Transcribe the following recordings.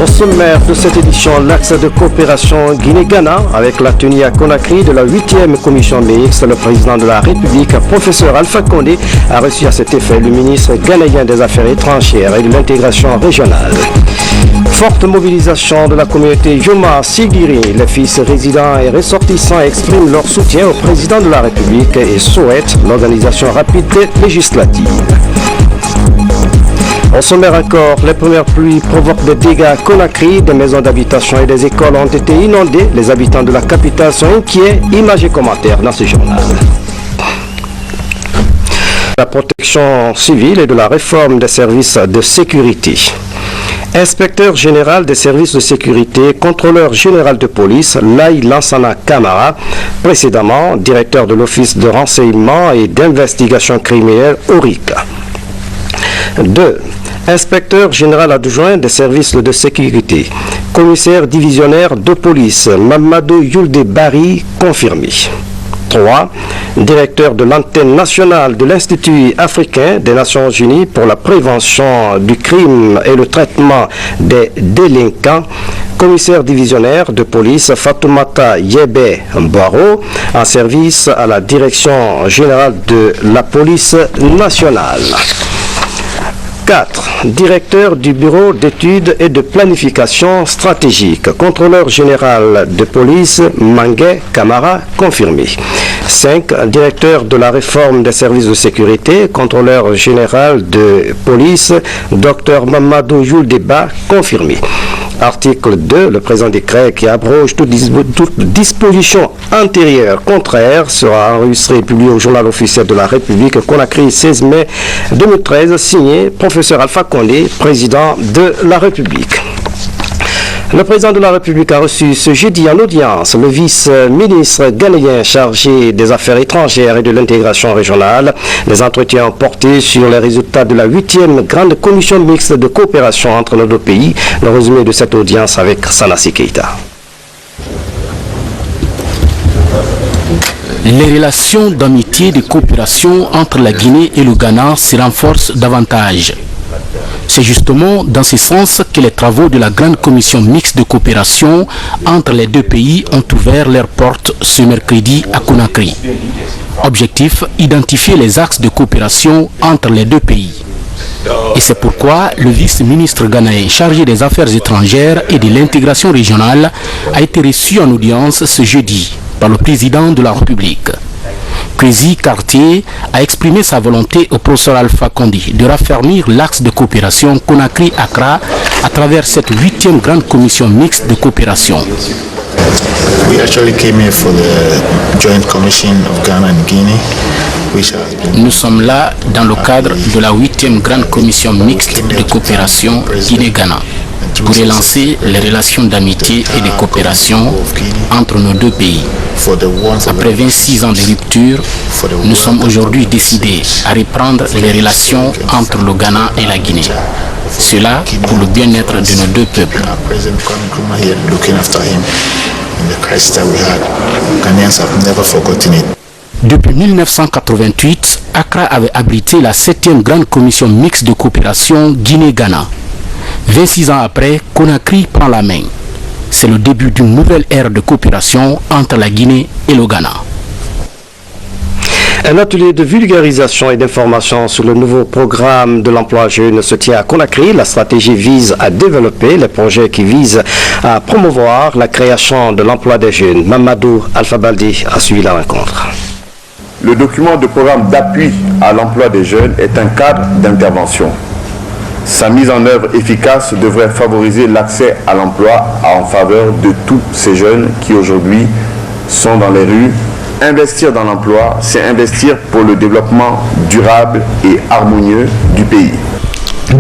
Au sommaire de cette édition, l'axe de coopération Guinée-Ghana avec la tenue à Conakry de la 8e commission mixte. Le président de la République, professeur Alpha Condé, a reçu à cet effet le ministre ghanéen des Affaires étrangères et de l'intégration régionale. Forte mobilisation de la communauté Yoma Sigiri. Les fils résidents et ressortissants expriment leur soutien au président de la République et souhaitent l'organisation rapide des législatives. Au sommaire encore, les premières pluies provoquent des dégâts à Conakry. Des maisons d'habitation et des écoles ont été inondées. Les habitants de la capitale sont inquiets. Images et commentaires dans ce journal. La protection civile et de la réforme des services de sécurité. Inspecteur général des services de sécurité, contrôleur général de police, Laï Lansana Kamara, précédemment directeur de l'Office de renseignement et d'investigation criminelle ORIC. 2. Inspecteur général adjoint des services de sécurité, commissaire divisionnaire de police, Mamadou Yulde Bari, confirmé. 3. Directeur de l'antenne nationale de l'Institut africain des Nations Unies pour la prévention du crime et le traitement des délinquants, commissaire divisionnaire de police Fatoumata Yebe Mbaro, en service à la direction générale de la police nationale. 4. Directeur du bureau d'études et de planification stratégique, contrôleur général de police Mangué Kamara, confirmé. 5. Directeur de la réforme des services de sécurité, contrôleur général de police Dr Mamadou Youldeba, confirmé. Article 2, le présent décret qui abroge toute disposition antérieure contraire sera enregistré et publié au journal officiel de la République Conakry 16 mai 2013, signé professeur Alpha Condé, président de la République. Le président de la République a reçu ce jeudi en audience le vice-ministre ghanéen chargé des affaires étrangères et de l'intégration régionale. Les entretiens ont porté sur les résultats de la 8e grande commission mixte de coopération entre nos deux pays. Le résumé de cette audience avec Sanassi Keita. Les relations d'amitié et de coopération entre la Guinée et le Ghana se renforcent davantage. C'est justement dans ce sens que les travaux de la grande commission mixte de coopération entre les deux pays ont ouvert leurs portes ce mercredi à Conakry. Objectif, identifier les axes de coopération entre les deux pays. Et c'est pourquoi le vice-ministre ghanéen chargé des affaires étrangères et de l'intégration régionale a été reçu en audience ce jeudi par le président de la République. Kwesi Cartier a exprimé sa volonté au professeur Alpha Condé de raffermir l'axe de coopération Conakry-Accra à travers cette 8e grande commission mixte de coopération. Nous sommes là dans le cadre de la 8e grande commission mixte de coopération Guinée-Ghana pour relancer les relations d'amitié et de coopération entre nos deux pays. Après 26 ans de rupture, nous sommes aujourd'hui décidés à reprendre les relations entre le Ghana et la Guinée. Cela pour le bien-être de nos deux peuples. Depuis 1988, Accra avait abrité la 7e grande commission mixte de coopération Guinée-Ghana. 26 ans après, Conakry prend la main. C'est le début d'une nouvelle ère de coopération entre la Guinée et le Ghana. Un atelier de vulgarisation et d'information sur le nouveau programme de l'emploi jeune se tient à Conakry. La stratégie vise à développer les projets qui visent à promouvoir la création de l'emploi des jeunes. Mamadou Alpha Baldi a suivi la rencontre. Le document de programme d'appui à l'emploi des jeunes est un cadre d'intervention. Sa mise en œuvre efficace devrait favoriser l'accès à l'emploi en faveur de tous ces jeunes qui aujourd'hui sont dans les rues. Investir dans l'emploi, c'est investir pour le développement durable et harmonieux du pays.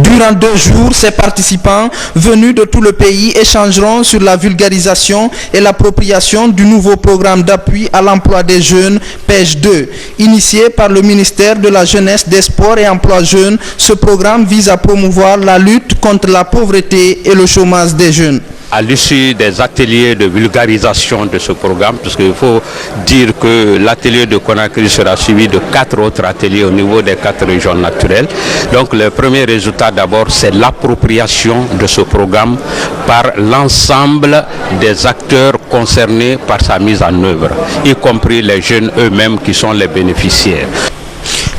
Durant 2 jours, ces participants venus de tout le pays échangeront sur la vulgarisation et l'appropriation du nouveau programme d'appui à l'emploi des jeunes, PEJ 2. Initié par le ministère de la Jeunesse, des Sports et Emploi Jeunes, ce programme vise à promouvoir la lutte contre la pauvreté et le chômage des jeunes. À l'issue des ateliers de vulgarisation de ce programme, parce qu'il faut dire que l'atelier de Conakry sera suivi de 4 autres ateliers au niveau des 4 régions naturelles. Donc le premier résultat d'abord, c'est l'appropriation de ce programme par l'ensemble des acteurs concernés par sa mise en œuvre, y compris les jeunes eux-mêmes qui sont les bénéficiaires.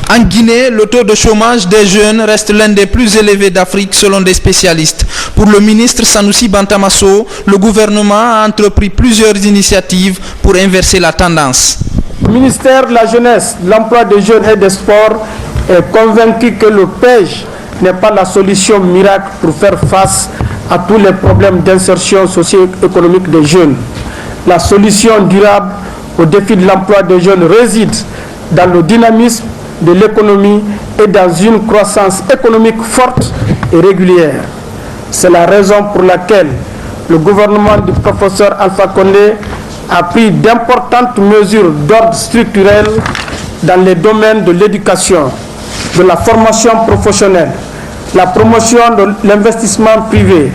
En Guinée, le taux de chômage des jeunes reste l'un des plus élevés d'Afrique selon des spécialistes. Pour le ministre Sanoussi Bantamasso, le gouvernement a entrepris plusieurs initiatives pour inverser la tendance. Le ministère de la Jeunesse, de l'Emploi des Jeunes et des Sports est convaincu que le PEJ n'est pas la solution miracle pour faire face à tous les problèmes d'insertion socio-économique des jeunes. La solution durable au défi de l'emploi des jeunes réside dans le dynamisme de l'économie et dans une croissance économique forte et régulière. C'est la raison pour laquelle le gouvernement du professeur Alpha Condé a pris d'importantes mesures d'ordre structurel dans les domaines de l'éducation, de la formation professionnelle, la promotion de l'investissement privé,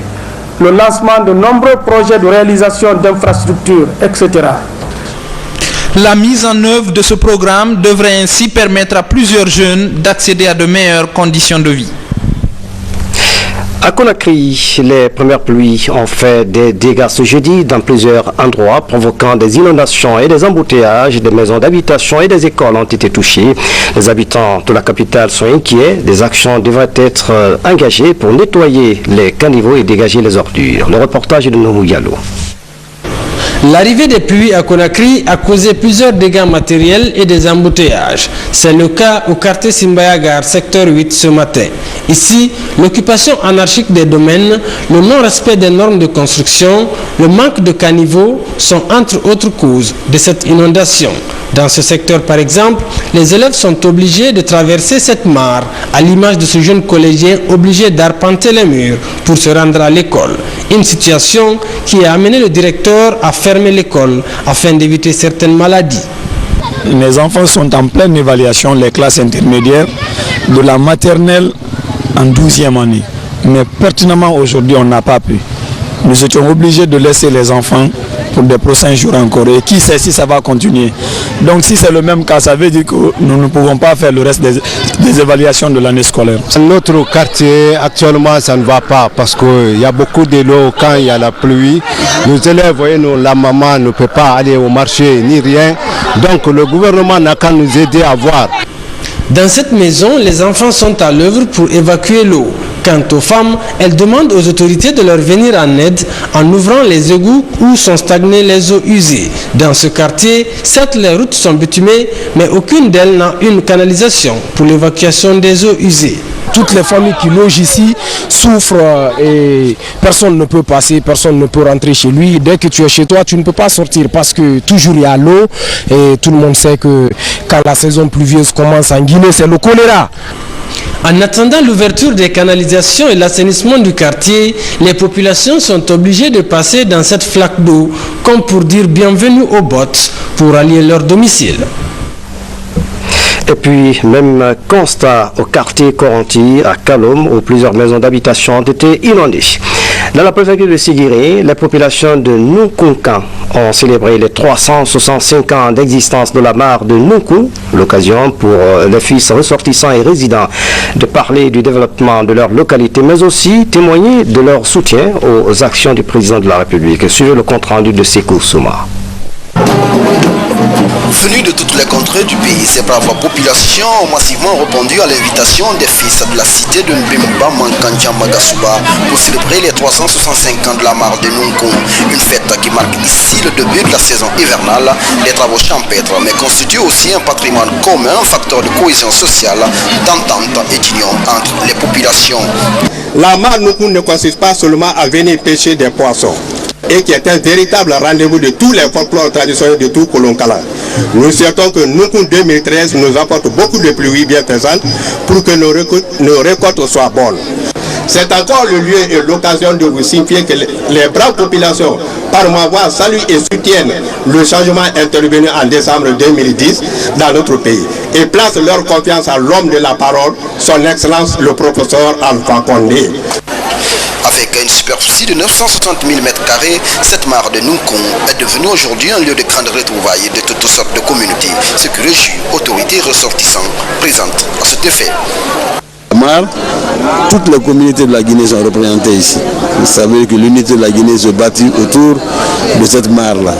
le lancement de nombreux projets de réalisation d'infrastructures, etc. La mise en œuvre de ce programme devrait ainsi permettre à plusieurs jeunes d'accéder à de meilleures conditions de vie. À Conakry, les premières pluies ont fait des dégâts ce jeudi dans plusieurs endroits, provoquant des inondations et des embouteillages. Des maisons d'habitation et des écoles ont été touchées. Les habitants de la capitale sont inquiets. Des actions devraient être engagées pour nettoyer les caniveaux et dégager les ordures. Le reportage de Noumou Diallo. L'arrivée des pluies à Conakry a causé plusieurs dégâts matériels et des embouteillages. C'est le cas au quartier Simbayagar, secteur 8 ce matin. Ici, l'occupation anarchique des domaines, le non-respect des normes de construction, le manque de caniveaux sont entre autres causes de cette inondation. Dans ce secteur par exemple, les élèves sont obligés de traverser cette mare, à l'image de ce jeune collégien obligé d'arpenter les murs pour se rendre à l'école. Une situation qui a amené le directeur à fermer l'école afin d'éviter certaines maladies. Mes enfants sont en pleine évaluation, les classes intermédiaires, de la maternelle en 12e année. Mais pertinemment aujourd'hui, on n'a pas pu. Nous étions obligés de laisser les enfants pour des prochains jours encore. Et qui sait si ça va continuer. Donc si c'est le même cas, ça veut dire que nous ne pouvons pas faire le reste des évaluations de l'année scolaire. Notre quartier, actuellement, ça ne va pas parce qu'il y a beaucoup de l'eau quand il y a la pluie. Nos élèves, voyez, la maman ne peut pas aller au marché ni rien. Donc le gouvernement n'a qu'à nous aider à voir. Dans cette maison, les enfants sont à l'œuvre pour évacuer l'eau. Quant aux femmes, elles demandent aux autorités de leur venir en aide en ouvrant les égouts où sont stagnées les eaux usées. Dans ce quartier, certes les routes sont bitumées, mais aucune d'elles n'a une canalisation pour l'évacuation des eaux usées. Toutes les familles qui logent ici souffrent et personne ne peut passer, personne ne peut rentrer chez lui. Dès que tu es chez toi, tu ne peux pas sortir parce que toujours il y a l'eau et tout le monde sait que quand la saison pluvieuse commence en Guinée, c'est le choléra. En attendant l'ouverture des canalisations et l'assainissement du quartier, les populations sont obligées de passer dans cette flaque d'eau, comme pour dire bienvenue aux bottes pour allier leur domicile. Et puis, même constat au quartier Coranti, à Kalom, où plusieurs maisons d'habitation ont été inondées. Dans la préfecture de Sigiri, les populations de Nunkunkan ont célébré les 365 ans d'existence de la mare de Nunku, l'occasion pour les fils ressortissants et résidents de parler du développement de leur localité, mais aussi témoigner de leur soutien aux actions du président de la République. Suivez le compte-rendu de Sekou Souma. Venus de toutes les contrées du pays, ces braves populations ont massivement répondu à l'invitation des fils de la cité de Mbemba Mankantia Magasuba pour célébrer les 365 ans de la mare de Nunku. Une fête qui marque ici le début de la saison hivernale des travaux champêtres, mais constitue aussi un patrimoine commun, un facteur de cohésion sociale, d'entente et d'union entre les populations. La mare Nunku ne consiste pas seulement à venir pêcher des poissons, et qui est un véritable rendez-vous de tous les folklores traditionnels de tout Kolonkala. Nous souhaitons que Nunku 2013 nous apporte beaucoup de pluies bienfaisantes pour que nos récoltes soient bonnes. C'est encore le lieu et l'occasion de vous signifier que les braves populations, par ma voix, saluent et soutiennent le changement intervenu en décembre 2010 dans notre pays et placent leur confiance à l'homme de la parole, son Excellence le professeur Alpha Condé. Avec une superficie de 960 000 m², cette mare de Nunku est devenue aujourd'hui un lieu de grande retrouvailles de toutes sortes de communautés, ce qui réjouit autorités ressortissantes présentes à cet effet. mare, toutes les communautés de la Guinée sont représentées ici. Vous savez que l'unité de la Guinée se bâtit autour de cette mare-là.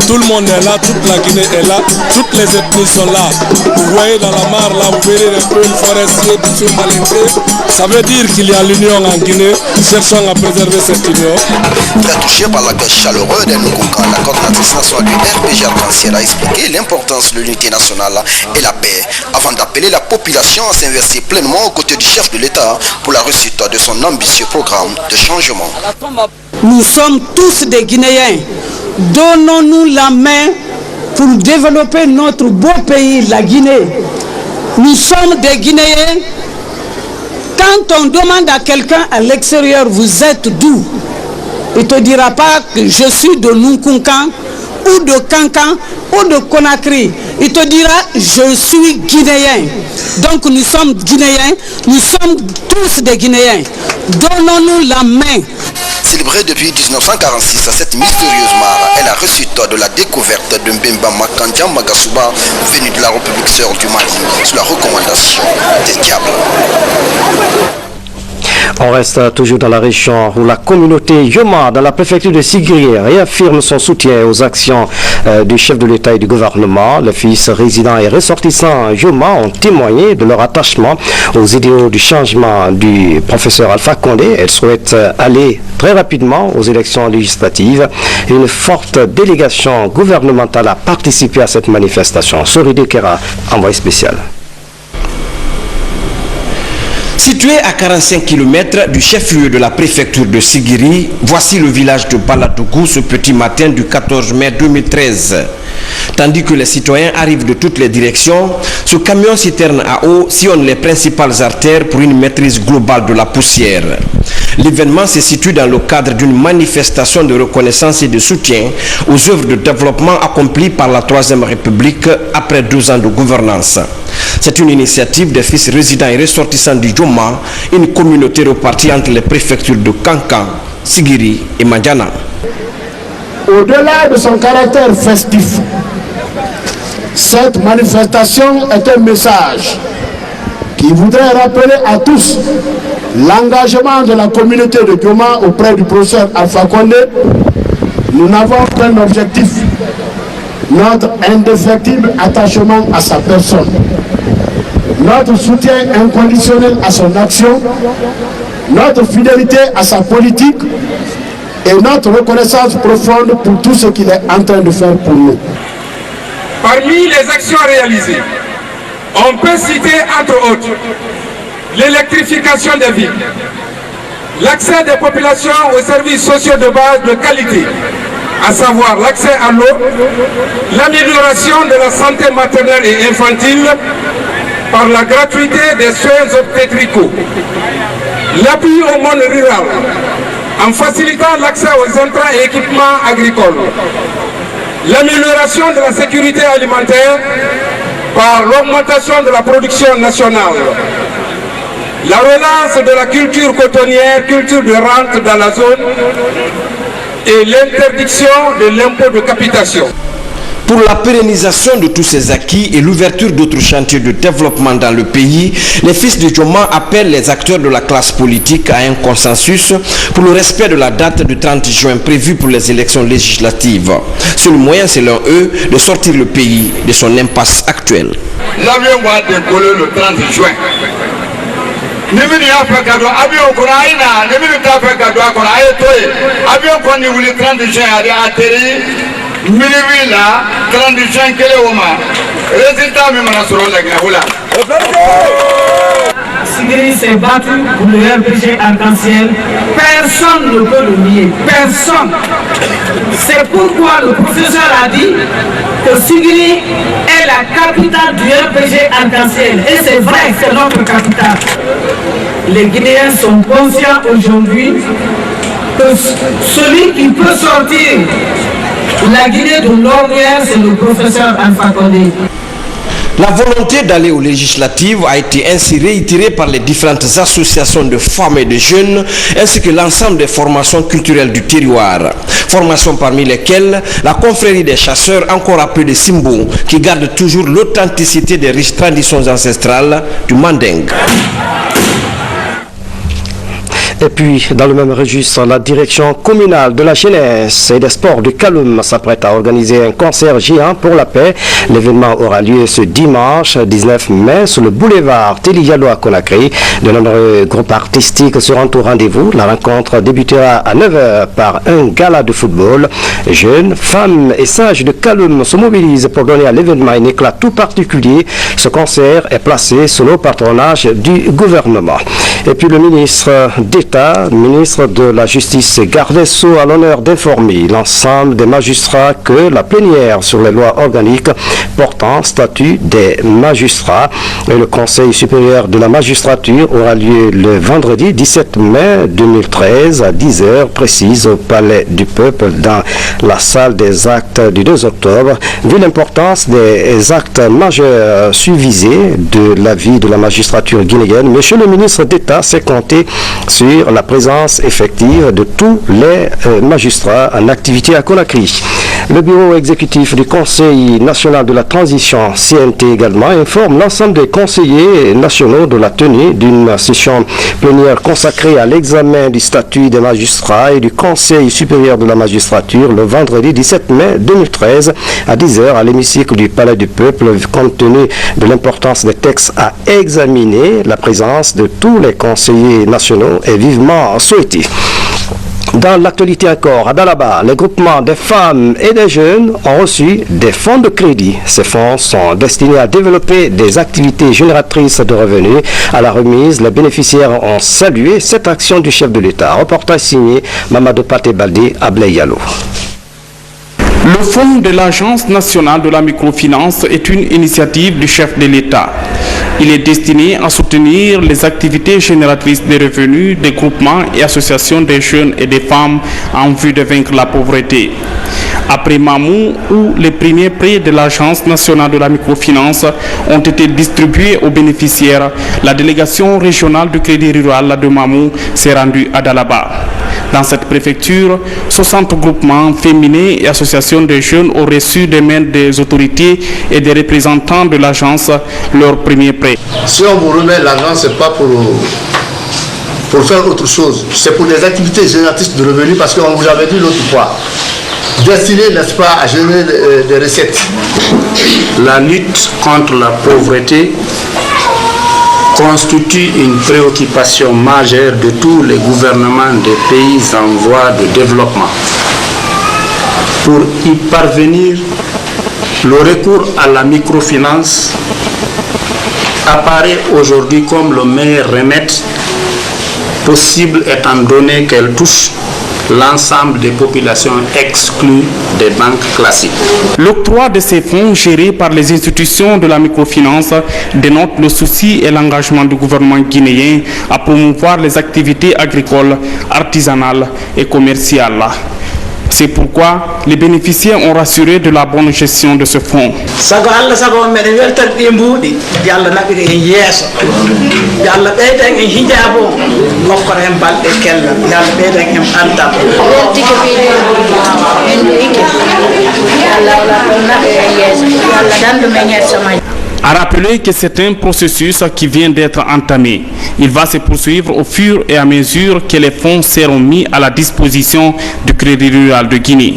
Tout le monde est là, toute la Guinée est là, toutes les ethnies sont là. Vous voyez dans la mare là, vous verrez un peu une forestier du sur Malinké. Ça veut dire qu'il y a l'union en Guinée. Cherchons à préserver cette union. Très touché par l'accueil chaleureux des Nkunka, la coordinatrice nationale du RPG Arc-en-Ciel a expliqué l'importance de l'unité nationale et la paix avant d'appeler la population à s'investir pleinement aux côtés du chef de l'État pour la réussite de son ambitieux programme de changement. Nous sommes tous des Guinéens. Donnons-nous la main pour développer notre beau pays, la Guinée. Nous sommes des Guinéens. Quand on demande à quelqu'un à l'extérieur, vous êtes d'où? Il ne te dira pas que je suis de Nkunkan ou de Kankan ou de Conakry. Il te dira je suis Guinéen. Donc nous sommes Guinéens, nous sommes tous des Guinéens. Donnons-nous la main. Célébrée depuis 1946, cette mystérieuse mare est la réussite de la découverte de Mbemba Makandja Magasuba, venu de la République sœur du Mali, sous la recommandation des diables. On reste toujours dans la région où la communauté Yoma, dans la préfecture de Sigiri, réaffirme son soutien aux actions du chef de l'État et du gouvernement. Les fils résidents et ressortissants Yoma ont témoigné de leur attachement aux idéaux du changement du professeur Alpha Condé. Elle souhaite aller très rapidement aux élections législatives. Une forte délégation gouvernementale a participé à cette manifestation. Soride Kera, envoyé spécial. Situé à 45 km du chef-lieu de la préfecture de Sigiri, voici le village de Baladougou ce petit matin du 14 mai 2013. Tandis que les citoyens arrivent de toutes les directions, ce camion-citerne à eau sillonne les principales artères pour une maîtrise globale de la poussière. L'événement se situe dans le cadre d'une manifestation de reconnaissance et de soutien aux œuvres de développement accomplies par la Troisième République après 2 ans de gouvernance. C'est une initiative des fils résidents et ressortissants du Joma, une communauté repartie entre les préfectures de Kankan, Sigiri et Madjana. Au-delà de son caractère festif, cette manifestation est un message qui voudrait rappeler à tous l'engagement de la communauté de Joma auprès du professeur Alpha Condé. Nous n'avons qu'un objectif, notre indéfectible attachement à sa personne, notre soutien inconditionnel à son action, notre fidélité à sa politique et notre reconnaissance profonde pour tout ce qu'il est en train de faire pour nous. Parmi les actions réalisées, on peut citer entre autres l'électrification des villes, l'accès des populations aux services sociaux de base de qualité, à savoir l'accès à l'eau, l'amélioration de la santé maternelle et infantile par la gratuité des soins obstétricaux, l'appui au monde rural en facilitant l'accès aux intrants et équipements agricoles, l'amélioration de la sécurité alimentaire par l'augmentation de la production nationale, la relance de la culture cotonnière, culture de rente dans la zone et l'interdiction de l'impôt de capitation. Pour la pérennisation de tous ces acquis et l'ouverture d'autres chantiers de développement dans le pays, les fils de Joma appellent les acteurs de la classe politique à un consensus pour le respect de la date du 30 juin prévue pour les élections législatives. Seul moyen, selon eux, de sortir le pays de son impasse actuelle. L'avion va décoller le 30 juin. Milivila, 35 km. Résultat, même on a sur la Gaoula. Sigiri s'est battu pour le RPG arc-en-ciel. Personne ne peut le nier. Personne. C'est pourquoi le professeur a dit que Sigiri est la capitale du RPG arc-en-ciel. Et c'est vrai, c'est notre capitale. Les Guinéens sont conscients aujourd'hui que celui qui peut sortir la Guinée de l'Orient, c'est le professeur Alpha Condé. La volonté d'aller aux législatives a été ainsi réitérée par les différentes associations de femmes et de jeunes, ainsi que l'ensemble des formations culturelles du terroir. Formations parmi lesquelles la confrérie des chasseurs, encore appelée Simbo, qui garde toujours l'authenticité des riches traditions ancestrales du Manding. Et puis, dans le même registre, la direction communale de la jeunesse et des sports de Kaloum s'apprête à organiser un concert géant pour la paix. L'événement aura lieu ce dimanche 19 mai sur le boulevard Teli Diallo à Conakry. De nombreux groupes artistiques seront au rendez-vous. La rencontre débutera à 9h par un gala de football. Jeunes, femmes et sages de Kaloum se mobilisent pour donner à l'événement un éclat tout particulier. Ce concert est placé sous le patronage du gouvernement. Et puis le ministre d'État, ministre de la Justice, garde des Sceaux, à l'honneur d'informer l'ensemble des magistrats que la plénière sur les lois organiques portant statut des magistrats et le Conseil supérieur de la magistrature aura lieu le vendredi 17 mai 2013 à 10h précise au Palais du Peuple dans la salle des actes du 2 octobre. Vu l'importance des actes majeurs suivisés de la vie de la magistrature guinéenne, monsieur le ministre d'État s'est compté sur la présence effective de tous les magistrats en activité à Conakry. Le bureau exécutif du Conseil national de la transition, CNT également, informe l'ensemble des conseillers nationaux de la tenue d'une session plénière consacrée à l'examen du statut des magistrats et du Conseil supérieur de la magistrature le vendredi 17 mai 2013 à 10h à l'hémicycle du Palais du Peuple. Compte tenu de l'importance des textes à examiner, la présence de tous les conseillers nationaux est vivement souhaitée. Dans l'actualité encore, à Dalaba, les groupements des femmes et des jeunes ont reçu des fonds de crédit. Ces fonds sont destinés à développer des activités génératrices de revenus. À la remise, les bénéficiaires ont salué cette action du chef de l'État. Reportage signé Mamadou Paté Baldé à Blayalo. Le fonds de l'Agence nationale de la microfinance est une initiative du chef de l'État. Il est destiné à soutenir les activités génératrices de revenus des groupements et associations des jeunes et des femmes en vue de vaincre la pauvreté. Après Mamou, où les premiers prêts de l'Agence nationale de la microfinance ont été distribués aux bénéficiaires, la délégation régionale du Crédit rural de Mamou s'est rendue à Dalaba. Dans cette préfecture, 60 groupements féminins et associations de jeunes ont reçu des mains des autorités et des représentants de l'agence leur premier prêt. Si on vous remet l'argent, ce n'est pas pour faire autre chose. C'est pour des activités génératrices de revenus parce qu'on vous avait dit l'autre fois. Destiné, n'est-ce pas, à générer des recettes. La lutte contre la pauvreté constitue une préoccupation majeure de tous les gouvernements des pays en voie de développement. Pour y parvenir, le recours à la microfinance apparaît aujourd'hui comme le meilleur remède possible étant donné qu'elle touche l'ensemble des populations exclues des banques classiques. L'octroi de ces fonds gérés par les institutions de la microfinance dénote le souci et l'engagement du gouvernement guinéen à promouvoir les activités agricoles, artisanales et commerciales. C'est pourquoi les bénéficiaires ont rassuré de la bonne gestion de ce fonds. À rappeler que c'est un processus qui vient d'être entamé. Il va se poursuivre au fur et à mesure que les fonds seront mis à la disposition du Crédit rural de Guinée.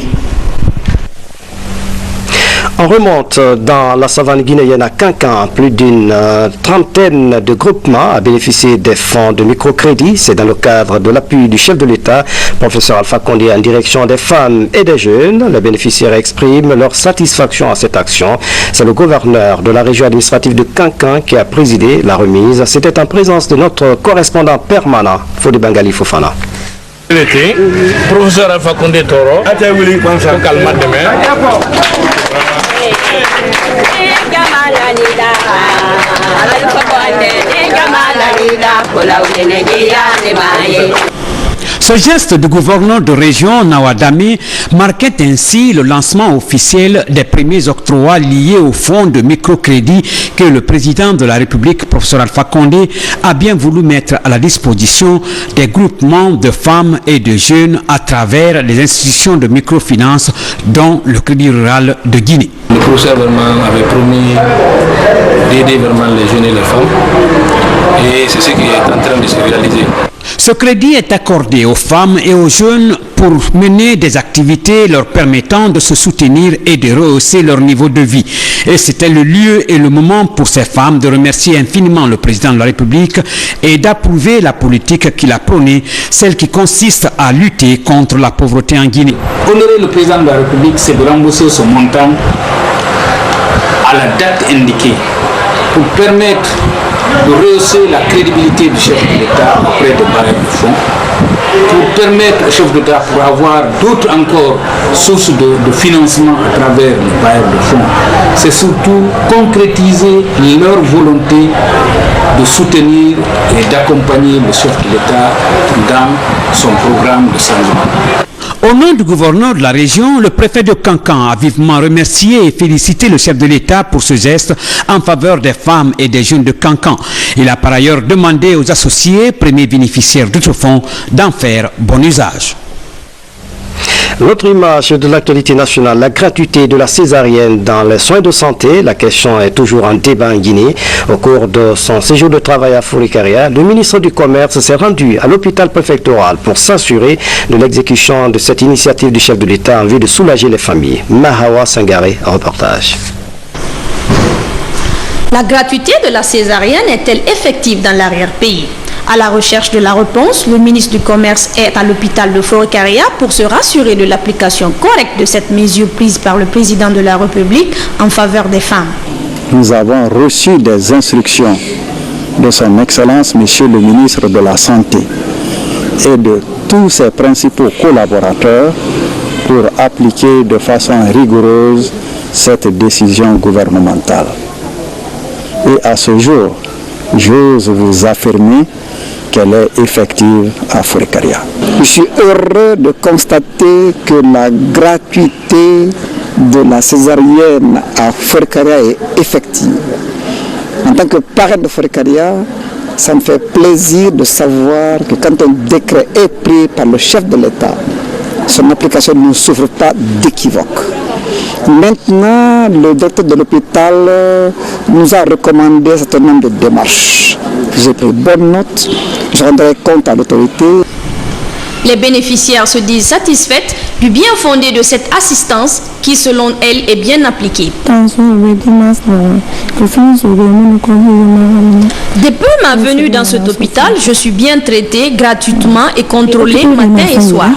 On remonte dans la savane guinéenne à Kankan. Plus d'une trentaine de groupements a bénéficié des fonds de microcrédit. C'est dans le cadre de l'appui du chef de l'État, professeur Alpha Condé, en direction des femmes et des jeunes. Les bénéficiaires expriment leur satisfaction à cette action. C'est le gouverneur de la région administrative de Kankan qui a présidé la remise. C'était en présence de notre correspondant permanent, Fodi Bangali Fofana. Professeur Alpha Condé Toro, Ce geste du gouverneur de région Nawadami marquait ainsi le lancement officiel des premiers octrois liés au fonds de microcrédit que le président de la République, professeur Alpha Condé, a bien voulu mettre à la disposition des groupements de femmes et de jeunes à travers les institutions de microfinance, dont le Crédit rural de Guinée. Le professeur vraiment avait promis d'aider vraiment les jeunes et les femmes Et c'est ce qui est en train de se réaliser. Ce crédit est accordé aux femmes et aux jeunes pour mener des activités leur permettant de se soutenir et de rehausser leur niveau de vie. Et c'était le lieu et le moment pour ces femmes de remercier infiniment le président de la République et d'approuver la politique qu'il a prônée, celle qui consiste à lutter contre la pauvreté en Guinée. Honorer le président de la République, c'est de rembourser ce montant à la date indiquée pour permettre de rehausser la crédibilité du chef de l'État auprès des bailleurs de fonds, pour permettre au chef d'État pour avoir d'autres encore sources de financement à travers les bailleurs de fonds. C'est surtout concrétiser leur volonté de soutenir et d'accompagner le chef de l'État dans son programme de changement. Au nom du gouverneur de la région, le préfet de Kankan a vivement remercié et félicité le chef de l'État pour ce geste en faveur des femmes et des jeunes de Kankan. Il a par ailleurs demandé aux associés, premiers bénéficiaires de ce fonds, d'en faire bon usage. L'autre image de l'actualité nationale, la gratuité de la césarienne dans les soins de santé. La question est toujours en débat en Guinée. Au cours de son séjour de travail à Fourikaria, le ministre du Commerce s'est rendu à l'hôpital préfectoral pour s'assurer de l'exécution de cette initiative du chef de l'État en vue de soulager les familles. Mahawa Sangaré, reportage. La gratuité de la césarienne est-elle effective dans l'arrière-pays? À la recherche de la réponse, le ministre du Commerce est à l'hôpital de Fourikaria pour se rassurer de l'application correcte de cette mesure prise par le président de la République en faveur des femmes. Nous avons reçu des instructions de son Excellence, Monsieur le ministre de la Santé, et de tous ses principaux collaborateurs pour appliquer de façon rigoureuse cette décision gouvernementale. Et à ce jour, j'ose vous affirmer qu'elle est effective à Fourikaria. Je suis heureux de constater que la gratuité de la césarienne à Fourikaria est effective. En tant que parrain de Fourikaria, ça me fait plaisir de savoir que quand un décret est pris par le chef de l'État, son application ne souffre pas d'équivoque. Maintenant, le directeur de l'hôpital nous a recommandé un certain nombre de démarches. J'ai pris bonne note, je rendrai compte à l'autorité. Les bénéficiaires se disent satisfaites du bien fondé de cette assistance qui, selon elle, est bien appliquée. Depuis ma venue dans cet hôpital, je suis bien traitée gratuitement et contrôlée matin et soir.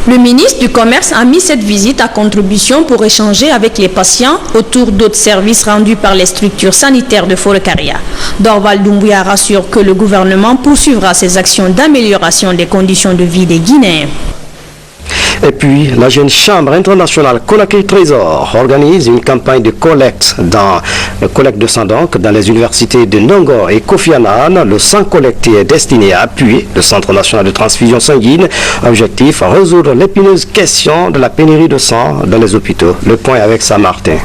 Le ministre du Commerce a mis cette visite à contribution pour échanger avec les patients autour d'autres services rendus par les structures sanitaires de Fourikaria. Dorval Doumbouya rassure que le gouvernement poursuivra ses actions d'amélioration des conditions de vie des Guinéens. Et puis, la jeune chambre internationale Conakry Trésor organise une campagne de collecte de sang donc dans les universités de Nongor et Kofi Annan. Le sang collecté est destiné à appuyer le Centre national de transfusion sanguine. Objectif, résoudre l'épineuse question de la pénurie de sang dans les hôpitaux. Le point avec Saint-Martin.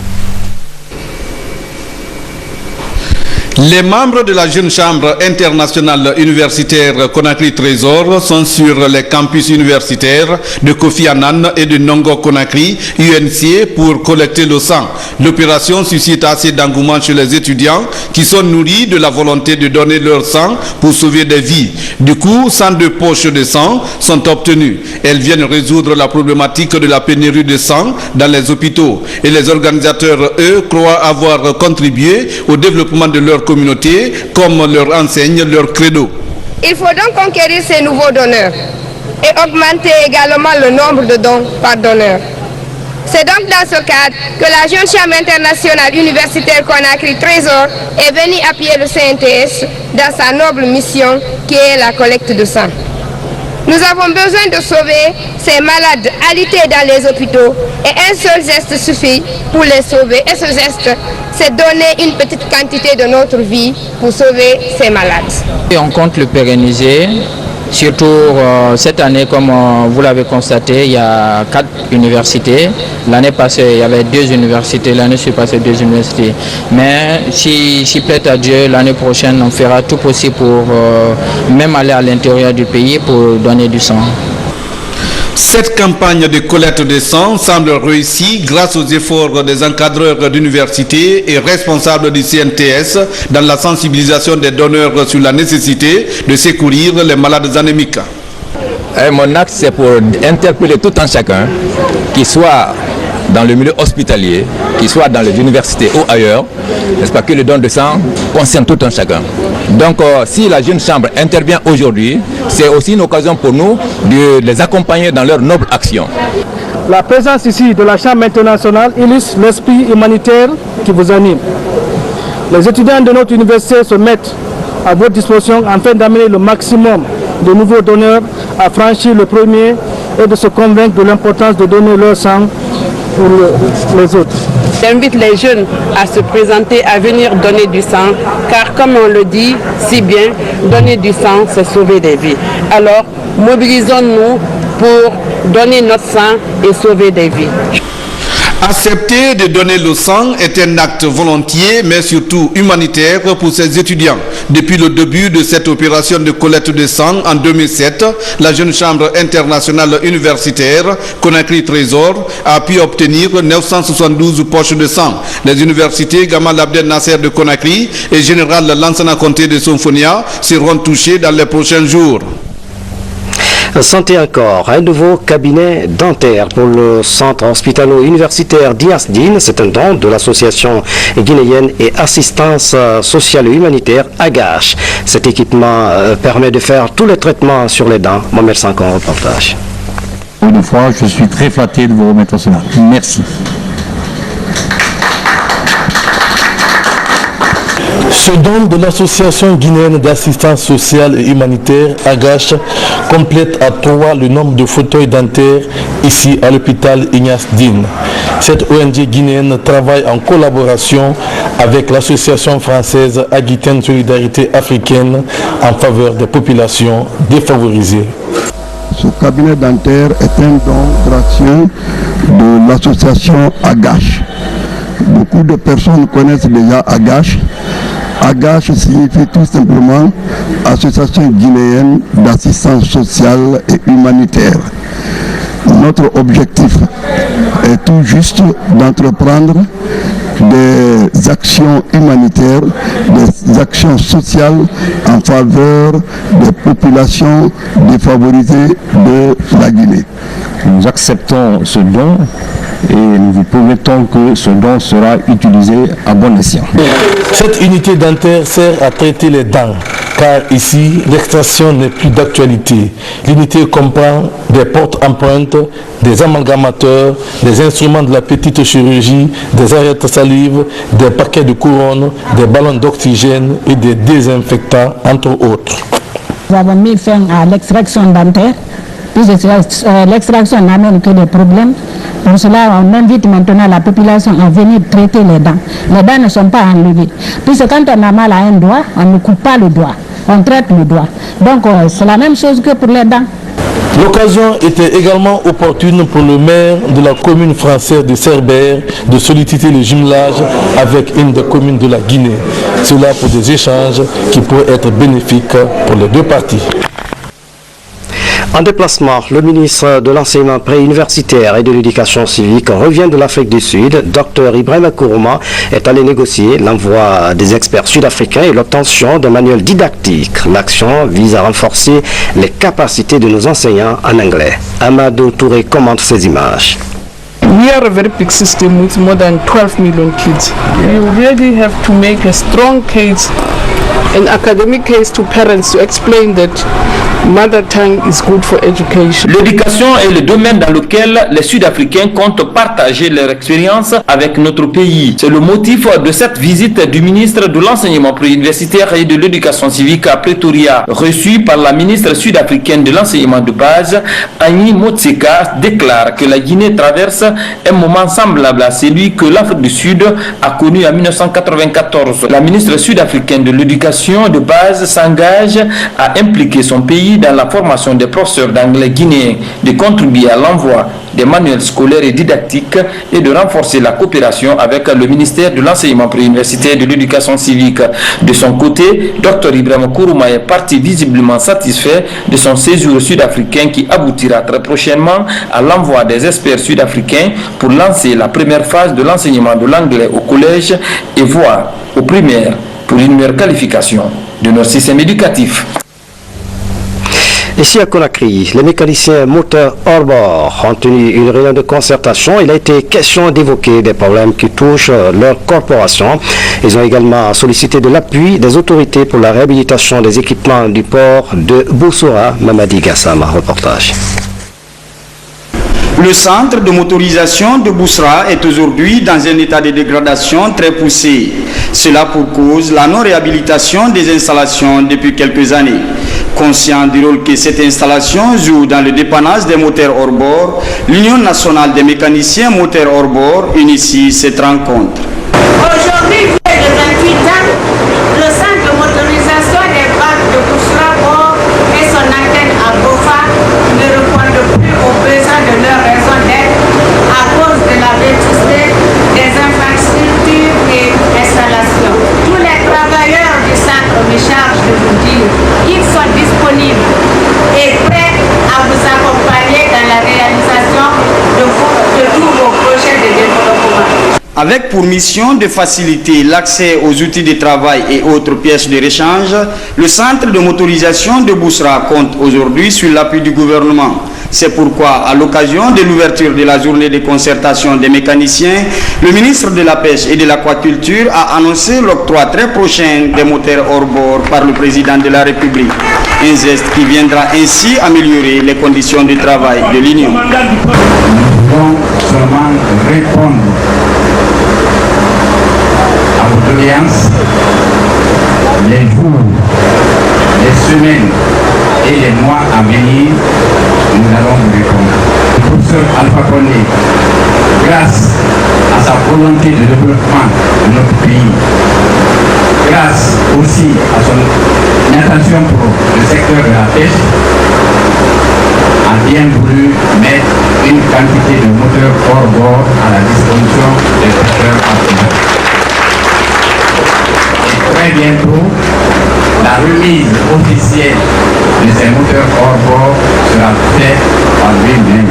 Les membres de la jeune chambre internationale universitaire Conakry Trésor sont sur les campus universitaires de Kofi Annan et de Nongo Conakry, UNC, pour collecter le sang. L'opération suscite assez d'engouement chez les étudiants qui sont nourris de la volonté de donner leur sang pour sauver des vies. Du coup, 102 poches de sang sont obtenues. Elles viennent résoudre la problématique de la pénurie de sang dans les hôpitaux. Et les organisateurs, eux, croient avoir contribué au développement de leur communauté, comme leur enseigne leur credo. Il faut donc conquérir ces nouveaux donneurs et augmenter également le nombre de dons par donneur. C'est donc dans ce cadre que la jeune chambre internationale universitaire Conakry Trésor est venue appuyer le CNTS dans sa noble mission qui est la collecte de sang. Nous avons besoin de sauver ces malades alités dans les hôpitaux et un seul geste suffit pour les sauver. Et ce geste, c'est donner une petite quantité de notre vie pour sauver ces malades. Et on compte le pérenniser Surtout cette année, comme vous l'avez constaté, il y a 4 universités. L'année passée, il y avait 2 universités. L'année passée, 2 universités. Mais si plaît à Dieu, l'année prochaine, on fera tout possible pour même aller à l'intérieur du pays pour donner du sang. Cette campagne de collecte de sang semble réussie grâce aux efforts des encadreurs d'université et responsables du CNTS dans la sensibilisation des donneurs sur la nécessité de secourir les malades anémiques. Mon axe, c'est pour interpeller tout un chacun, qui soit dans le milieu hospitalier, qui soit dans les universités ou ailleurs, n'est-ce pas, que le don de sang concerne tout un chacun. Donc si la jeune chambre intervient aujourd'hui, c'est aussi une occasion pour nous de les accompagner dans leur noble action. La présence ici de la Chambre internationale illustre l'esprit humanitaire qui vous anime. Les étudiants de notre université se mettent à votre disposition afin d'amener le maximum de nouveaux donneurs à franchir le premier et de se convaincre de l'importance de donner leur sang pour les autres. J'invite les jeunes à se présenter, à venir donner du sang, car comme on le dit si bien, donner du sang, c'est sauver des vies. Alors, mobilisons-nous pour donner notre sang et sauver des vies. Accepter de donner le sang est un acte volontiers, mais surtout humanitaire pour ces étudiants. Depuis le début de cette opération de collecte de sang en 2007, la Jeune Chambre internationale universitaire Conakry Trésor a pu obtenir 972 poches de sang. Les universités Gamal Abdel Nasser de Conakry et Général Lansana Conté de Sonfonia seront touchées dans les prochains jours. Santé encore, un nouveau cabinet dentaire pour le centre hospitalo-universitaire d'Iasdine. C'est un don de l'association guinéenne et assistance sociale et humanitaire AGACH. Cet équipement permet de faire tous les traitements sur les dents. Mohamed Sankon, reportage. Une fois, je suis très flatté de vous remettre cela. Merci. Ce don de l'association guinéenne d'assistance sociale et humanitaire AGACH complète à 3 le nombre de fauteuils dentaires ici à l'hôpital Ignace Dine. Cette ONG guinéenne travaille en collaboration avec l'association française Aquitaine Solidarité Africaine en faveur des populations défavorisées. Ce cabinet dentaire est un don gracieux de l'association AGACH. Beaucoup de personnes connaissent déjà AGACH. AGACH signifie tout simplement Association guinéenne d'assistance sociale et humanitaire. Notre objectif est tout juste d'entreprendre des actions humanitaires, des actions sociales en faveur des populations défavorisées de la Guinée. Nous acceptons ce don et nous vous promettons que ce don sera utilisé à bon escient. Cette unité dentaire sert à traiter les dents, car ici, l'extraction n'est plus d'actualité. L'unité comprend des portes-empreintes, des amalgamateurs, des instruments de la petite chirurgie, des arrêtes-salive, des paquets de couronnes, des ballons d'oxygène et des désinfectants, entre autres. Nous avons mis fin à l'extraction dentaire. L'extraction n'amène que des problèmes. Pour cela, on invite maintenant la population à venir traiter les dents. Les dents ne sont pas enlevées. Puisque quand on a mal à un doigt, on ne coupe pas le doigt. On traite le doigt. Donc, c'est la même chose que pour les dents. L'occasion était également opportune pour le maire de la commune française de Cerbère de solliciter le jumelage avec une des communes de la Guinée. Cela pour des échanges qui pourraient être bénéfiques pour les deux parties. En déplacement, le ministre de l'enseignement préuniversitaire et de l'éducation civique revient de l'Afrique du Sud. Dr Ibrahim Kourouma est allé négocier l'envoi des experts sud-africains et l'obtention d'un manuel didactique. L'action vise à renforcer les capacités de nos enseignants en anglais. Amadou Touré commente ces images. We are a very big system with more than 12 million kids. You really have to make a strong case, an academic case to parents to explain that mother tongue is good for education. L'éducation est le domaine dans lequel les Sud-Africains comptent partager leur expérience avec notre pays. C'est le motif de cette visite du ministre de l'enseignement préuniversitaire et de l'éducation civique à Pretoria. Reçu par la ministre sud-africaine de l'enseignement de base, Annie Motseka, déclare que la Guinée traverse un moment semblable à celui que l'Afrique du Sud a connu en 1994. La ministre sud-africaine de l'éducation de base s'engage à impliquer son pays l'appui dans la formation des professeurs d'anglais guinéens, de contribuer à l'envoi des manuels scolaires et didactiques et de renforcer la coopération avec le ministère de l'enseignement préuniversitaire et de l'éducation civique. De son côté, Dr Ibrahim Kourouma est parti visiblement satisfait de son séjour sud-africain qui aboutira très prochainement à l'envoi des experts sud-africains pour lancer la première phase de l'enseignement de l'anglais au collège et voire au primaire pour une meilleure qualification de notre système éducatif. Ici à Conakry, les mécaniciens moteurs hors bord ont tenu une réunion de concertation. Il a été question d'évoquer des problèmes qui touchent leur corporation. Ils ont également sollicité de l'appui des autorités pour la réhabilitation des équipements du port de Boussoura. Mamadi Gassama, reportage. Le centre de motorisation de Boussoura est aujourd'hui dans un état de dégradation très poussé. Cela pour cause la non-réhabilitation des installations depuis quelques années. Conscient du rôle que cette installation joue dans le dépannage des moteurs hors bord, l'Union nationale des mécaniciens moteurs hors bord initie cette rencontre. Aujourd'hui, plus de 28 ans, le centre de motorisation des bacs de Boussoura et son antenne à Bofa ne répondent plus aux besoins de leur raison d'être à cause de la vétusté des infrastructures et installations. Tous les travailleurs du centre me chargent de vous dire qu'ils sont disponibles et prêts à vous accompagner dans la réalisation de tous vos projets de développement. Avec pour mission de faciliter l'accès aux outils de travail et autres pièces de rechange, le centre de motorisation de Boussoura compte aujourd'hui sur l'appui du gouvernement. C'est pourquoi, à l'occasion de l'ouverture de la journée de concertation des mécaniciens, le ministre de la Pêche et de l'Aquaculture a annoncé l'octroi très prochain des moteurs hors bord par le président de la République. Un geste qui viendra ainsi améliorer les conditions de travail de l'Union. Nous devons seulement répondre à vos doléances les jours, les semaines et les mois à venir. Nous allons vous répondre. Le professeur Alpha Condé, grâce à sa volonté de développement de notre pays, grâce aussi à son attention pour le secteur de la pêche, a bien voulu mettre une quantité de moteurs hors bord à la disposition des secteurs partenaires. Et très bientôt, la remise officielle de ces moteurs hors bord sera faite par lui-même.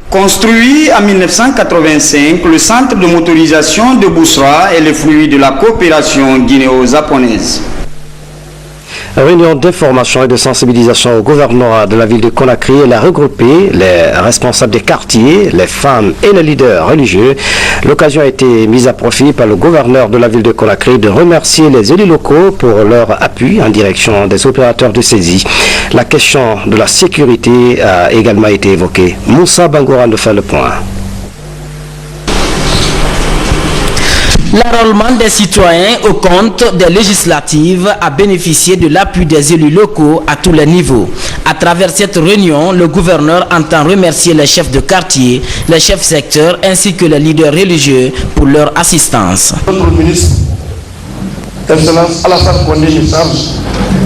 Construit en 1985, le centre de motorisation de Boussoura est le fruit de la coopération guinéo-japonaise. Réunion d'information et de sensibilisation au gouvernorat de la ville de Conakry. Elle a regroupé les responsables des quartiers, les femmes et les leaders religieux. L'occasion a été mise à profit par le gouverneur de la ville de Conakry de remercier les élus locaux pour leur appui en direction des opérateurs de saisie. La question de la sécurité a également été évoquée. Moussa Bangoura nous fait le point. L'enrôlement des citoyens au compte des législatives a bénéficié de l'appui des élus locaux à tous les niveaux. À travers cette réunion, le gouverneur entend remercier les chefs de quartier, les chefs secteurs ainsi que les leaders religieux pour leur assistance. Notre ministre, Excellence Alassane Condé nous charge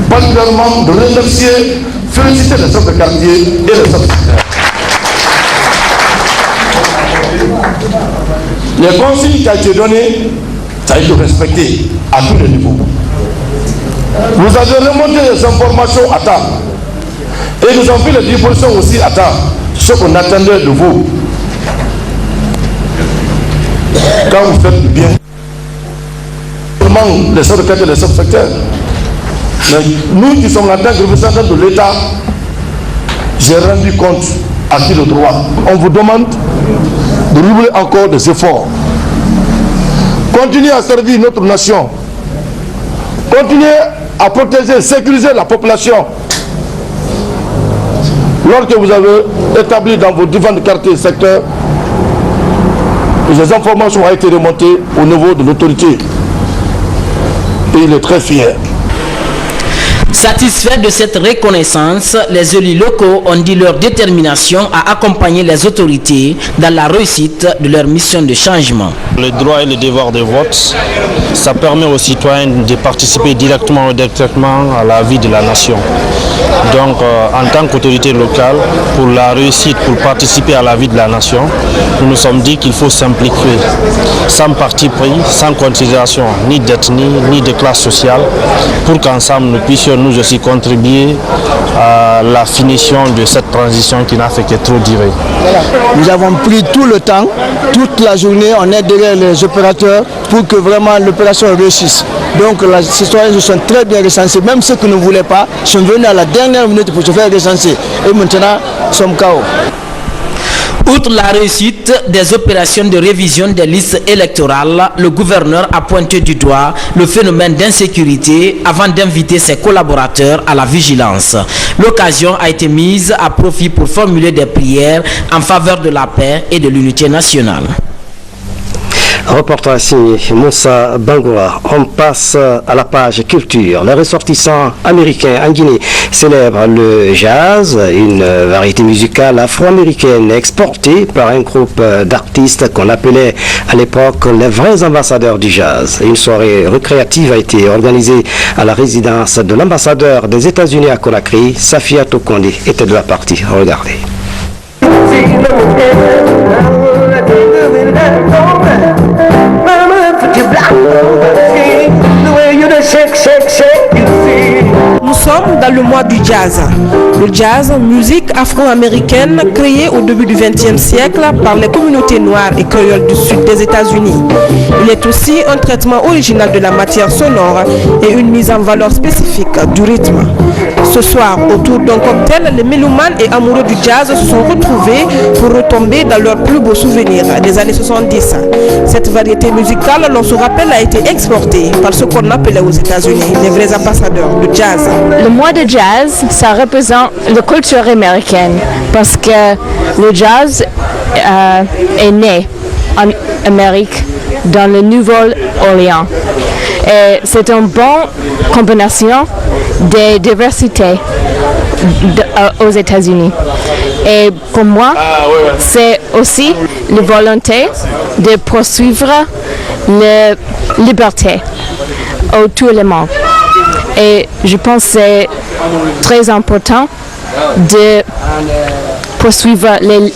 particulièrement de remercier, féliciter les chefs de quartier et les chefs secteurs. Les consignes qui ont été données, ça a été respecté à tous les niveaux. Vous avez remonté les informations à temps. Et nous avons fait les dispositions aussi à temps. Ce qu'on attendait de vous. Quand vous faites du bien, seulement les chefs de quartier et les chefs secteurs. Mais nous qui sommes en tant que représentants de l'État, j'ai rendu compte à qui le droit. On vous demande de redoubler encore des efforts. Continuez à servir notre nation. Continuez à protéger, sécuriser la population. Lorsque vous avez établi dans vos différents quartiers et secteurs, les informations ont été remontées au niveau de l'autorité. Et il est très fier. Satisfaits de cette reconnaissance, les élus locaux ont dit leur détermination à accompagner les autorités dans la réussite de leur mission de changement. Le droit et le devoir de vote, ça permet aux citoyens de participer directement ou indirectement à la vie de la nation. Donc, en tant qu'autorité locale, pour la réussite, pour participer à la vie de la nation, nous nous sommes dit qu'il faut s'impliquer sans parti pris, sans considération ni d'ethnie, ni de classe sociale, pour qu'ensemble nous puissions nous aussi contribuer à la finition de cette transition qui n'a fait que trop durer. Nous avons pris tout le temps, toute la journée, on est derrière les opérateurs pour que vraiment l'opération réussisse. Donc les citoyens se sont très bien recensés, même ceux qui ne voulaient pas sont venus à la dernière minute pour se faire recenser. Et maintenant, nous sommes KO. Outre la réussite des opérations de révision des listes électorales, le gouverneur a pointé du doigt le phénomène d'insécurité avant d'inviter ses collaborateurs à la vigilance. L'occasion a été mise à profit pour formuler des prières en faveur de la paix et de l'unité nationale. Reportage signé Moussa Bangoura. On passe à la page culture. Les ressortissants américains en Guinée célèbrent le jazz, une variété musicale afro-américaine exportée par un groupe d'artistes qu'on appelait à l'époque les vrais ambassadeurs du jazz. Une soirée récréative a été organisée à la résidence de l'ambassadeur des États-Unis à Conakry. Safia Tokondi était de la partie. Regardez. Nous sommes dans le mois du jazz. Le jazz, musique afro-américaine créée au début du XXe siècle par les communautés noires et créoles du sud des États-Unis. Il est aussi un traitement original de la matière sonore et une mise en valeur spécifique du rythme. Ce soir, autour d'un cocktail, les mélomanes et amoureux du jazz se sont retrouvés pour retomber dans leurs plus beaux souvenirs des années 70. Cette variété musicale, l'on se rappelle, a été exportée par ce qu'on appelait aux États-Unis les vrais ambassadeurs du jazz. Le mois de jazz, ça représente la culture américaine parce que le jazz est né en Amérique, dans le Nouvelle-Orléans. Et c'est une bonne combinaison de diversité aux États-Unis. Et pour moi, c'est aussi la volonté de poursuivre la liberté autour du monde. Et je pense que c'est très important de poursuivre les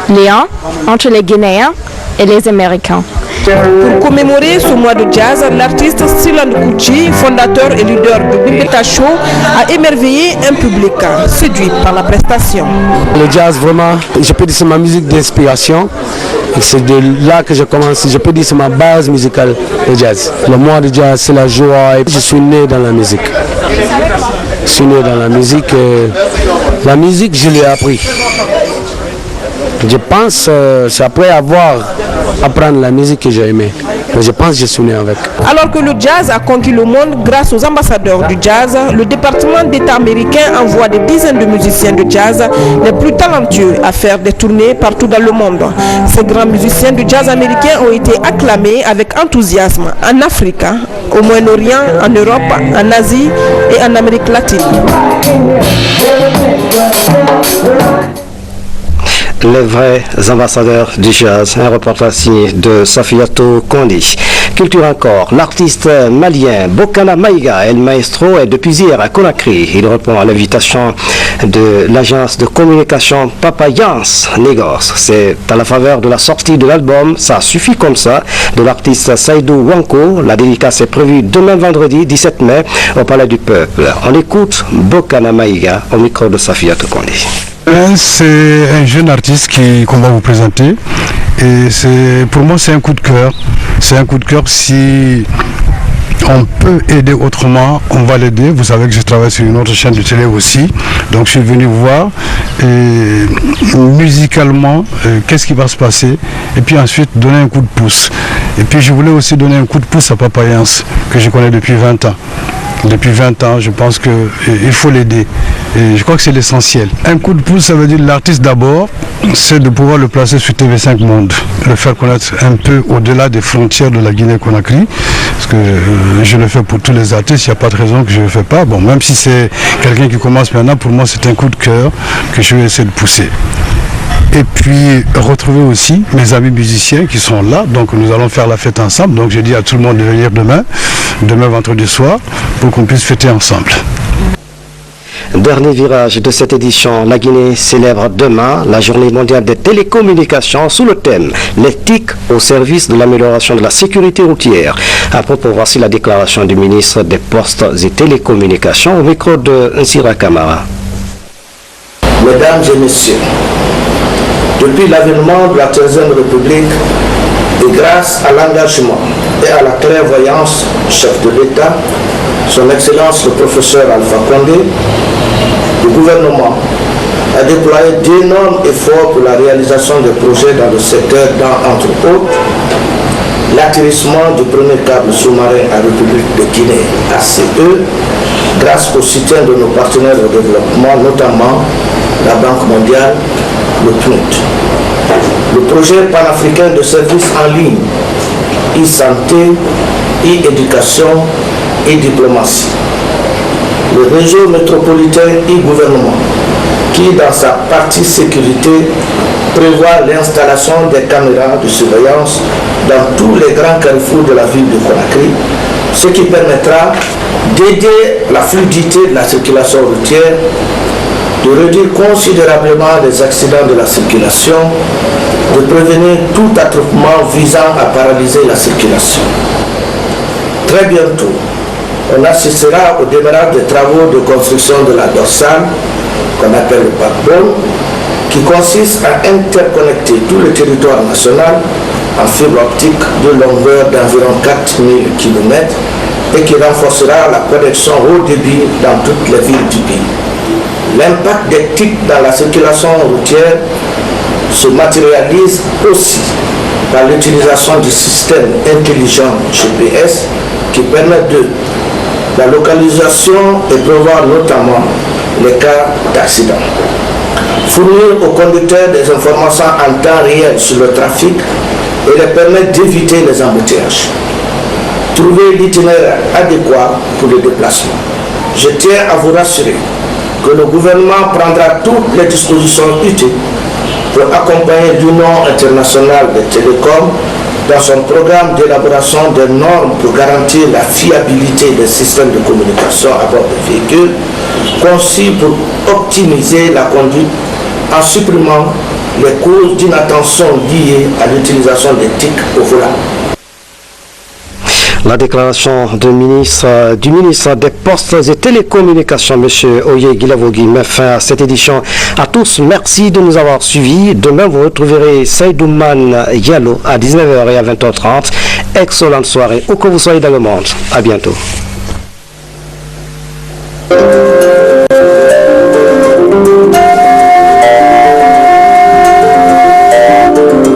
liens entre les Guinéens et les Américains. Pour commémorer ce mois de jazz, l'artiste Silan Kouchi, fondateur et leader de Bimbeta Show, a émerveillé un public séduit par la prestation. Le jazz, vraiment, je peux dire c'est ma musique d'inspiration. C'est de là que je commence. Je peux dire c'est ma base musicale, le jazz. Le mois de jazz, c'est la joie. Je suis né dans la musique. Je suis né dans la musique. La musique, je l'ai appris. Je pense c'est après apprendre la musique que j'ai aimé. Mais je pense que je suis né avec. Alors que le jazz a conquis le monde grâce aux ambassadeurs du jazz, le département d'État américain envoie des dizaines de musiciens de jazz les plus talentueux à faire des tournées partout dans le monde. Ces grands musiciens du jazz américain ont été acclamés avec enthousiasme en Afrique, au Moyen-Orient, en Europe, en Asie et en Amérique latine. Les vrais ambassadeurs du jazz, un reportage signé de Safiatou Kondi. Culture encore, l'artiste malien Bokana Maïga El Maestro est depuis hier à Conakry. Il répond à l'invitation de l'agence de communication Papayance Négoce. C'est à la faveur de la sortie de l'album Ça suffit comme ça de l'artiste Saïdou Wanko. La dédicace est prévue demain vendredi 17 mai au Palais du Peuple. On écoute Bokana Maïga au micro de Safiatou Kondi. C'est un jeune artiste qu'on va vous présenter et pour moi c'est un coup de cœur. C'est un coup de cœur. Si on peut aider autrement, on va l'aider. Vous savez que je travaille sur une autre chaîne de télé aussi. Donc je suis venu voir et musicalement qu'est-ce qui va se passer et puis ensuite donner un coup de pouce. Et puis je voulais aussi donner un coup de pouce à Papayance que je connais depuis 20 ans. depuis 20 ans. Je pense qu'il faut l'aider. Et je crois que c'est l'essentiel. Un coup de pouce, ça veut dire l'artiste d'abord, c'est de pouvoir le placer sur TV5 Monde, le faire connaître un peu au-delà des frontières de la Guinée-Conakry, parce que je le fais pour tous les artistes, il n'y a pas de raison que je ne le fais pas. Bon, même si c'est quelqu'un qui commence maintenant, pour moi c'est un coup de cœur que je vais essayer de pousser. Et puis retrouver aussi mes amis musiciens qui sont là, donc nous allons faire la fête ensemble. Donc j'ai dit à tout le monde de venir demain vendredi soir, pour qu'on puisse fêter ensemble. Dernier virage de cette édition, la Guinée célèbre demain la journée mondiale des télécommunications sous le thème « Les TIC au service de l'amélioration de la sécurité routière ». À propos, voici la déclaration du ministre des Postes et Télécommunications au micro de Nsira Kamara. Mesdames et messieurs, depuis l'avènement de la 13e République et grâce à l'engagement et à la clairvoyance du chef de l'État, son Excellence le professeur Alpha Condé, le gouvernement a déployé d'énormes efforts pour la réalisation des projets dans le secteur entre autres, l'atterrissement du premier câble sous-marin à République de Guinée, ACE, grâce au soutien de nos partenaires au développement, notamment la Banque mondiale, le PNUD. Le projet panafricain de services en ligne, e-santé, e-éducation et diplomatie. Le réseau métropolitain e-gouvernement, qui dans sa partie sécurité prévoit l'installation des caméras de surveillance dans tous les grands carrefours de la ville de Conakry, ce qui permettra d'aider la fluidité de la circulation routière, de réduire considérablement les accidents de la circulation, de prévenir tout attroupement visant à paralyser la circulation. Très bientôt, on assistera au démarrage des travaux de construction de la dorsale, qu'on appelle le backbone, qui consiste à interconnecter tout le territoire national en fibre optique de longueur d'environ 4000 km et qui renforcera la connexion haut débit dans toutes les villes du pays. L'impact des TIC dans la circulation routière se matérialise aussi par l'utilisation du système intelligent GPS qui permet de la localisation et prévoir notamment les cas d'accident. Fournir aux conducteurs des informations en temps réel sur le trafic et les permettre d'éviter les embouteillages. Trouver l'itinéraire adéquat pour le déplacement. Je tiens à vous rassurer que le gouvernement prendra toutes les dispositions utiles pour accompagner l'Union internationale des télécoms dans son programme d'élaboration des normes pour garantir la fiabilité des systèmes de communication à bord des véhicules, conçus pour optimiser la conduite en supprimant les causes d'inattention liées à l'utilisation des TIC au volant. La déclaration du ministre des Postes et Télécommunications, M. Oye Guilavogui, met fin à cette édition. À tous, merci de nous avoir suivis. Demain, vous retrouverez Saïdouman Yalo à 19h et à 20h30. Excellente soirée, où que vous soyez dans le monde. À bientôt.